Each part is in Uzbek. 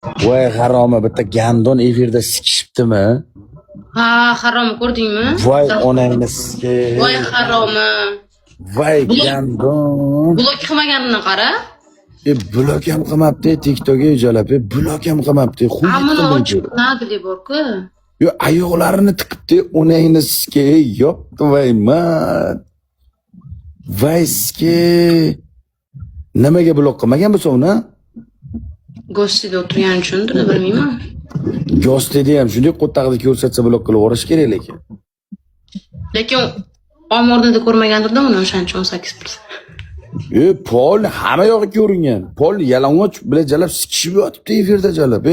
Voy haroma bitta gandon efirda sikishibdimi? Ha, harom ko'rdingmi? Voy onangni sikki. Voy haromi. Voy gandon. Blok qilmaganini qara. Blok ham qilmabdi, TikTokga ijolab, blok ham qilmabdi. Ammo ochib nadi deb bor-ku. Yo oyoqlarini tiqibdi, onangni sikki. Yo'q, voy mat. Voy sikki. Nimaga blok qilmagan bo'lsa uni? Gostida o'tirgani uchundir, bilmayman. Gostida ham shunday qo'ttaqda ko'rsatsa blok qilib yuborish kerak lekin. Lekin omornida ko'rmagandirda uni o'shancha 18%. Pol hamma yog'i ko'ringan. Pol yalang'och bilan jalab sikishib yotibdi efirda jalab,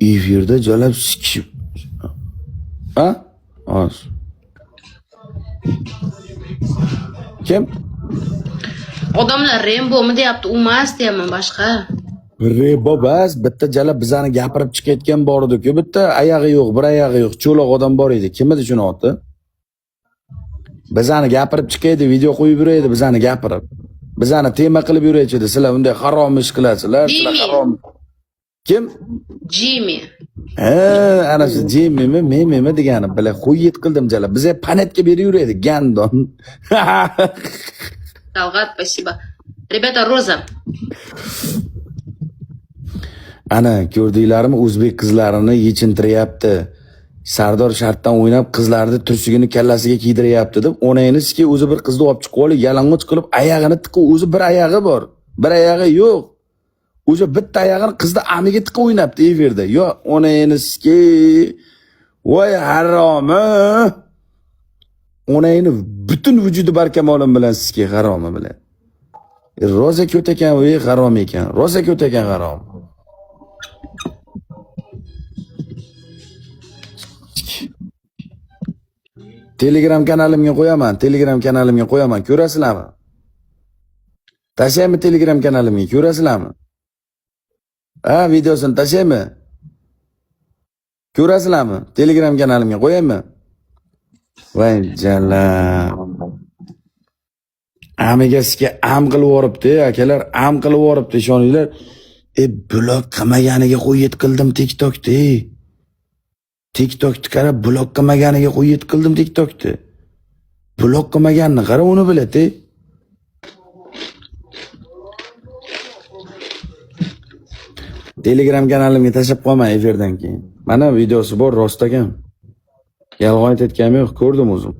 Efirda jalab sikishib. Ha? Az. Kim? Odamlar Rembo'mi deyapti, u emas deyapman boshqa. Rembo bas, bitta jalab bizani gapirib chiqayotgan bor edi-ku, bitta oyog'i yo'q, bir oyog'i yo'q, cho'loq odam bor edi. Kim edi shuni oti? Bizani gapirib chiqaydi, video qo'yib yuraydi, bizani gapirib. Bizani tema qilib yuraydi, sizlar unday harom ish qilasizlar, sizlar harom. Kim? Jimmy. Ana shu Jimmimi, men degani bilan qo'yib qildim jalab. Bizga panetga berib yuraydi, gandon. Talg'at, спасибо. Rебята, Roza. Ana ko'rdinglarmi, o'zbek qizlarini yechintiryapti. Sardor shartdan o'ynab qizlarni turshigini kallasiga kiydiryapti deb, onangizki o'zi bir qizni olib chiqib olib, yalang'och qilib oyog'ini tiqib, o'zi bir oyog'i bor, bir oyog'i yo'q. O'zi bitta oyog'ini qizni amiga tiqib o'ynabdi efirda. Yo, onangizki voy haromi. Onangni butun vujudi barkamolim bilan sizga haromi bilan. Roza ko't ekan, voy harom ekan. Roza ko't ekan harom. Telegram kanalimga qo'yaman, ko'rasizlarmi? Tashlaymi Telegram kanalimga, ko'rasizlarmi? Ha, videosini tashlaymi? Ko'rasizlarmi? Telegram kanalimga qo'yaymi? Voy jalal. Amigasga am qilib yoribdi, akalar, am qilib yoribdi, ishoninglar. Blok qilmaganiga qo'yib qildim TikTokda. TikTokni qara, blok qilmaganiga qo'yib qildim TikTokda. Blok qilmaganini qara, uni biladi. Telegram kanalimga tashlab qo'yman efirdan keyin. Mana videosi bor, rost ekan. Yolg'on aytayotganim yo'q, ko'rdim o'zim.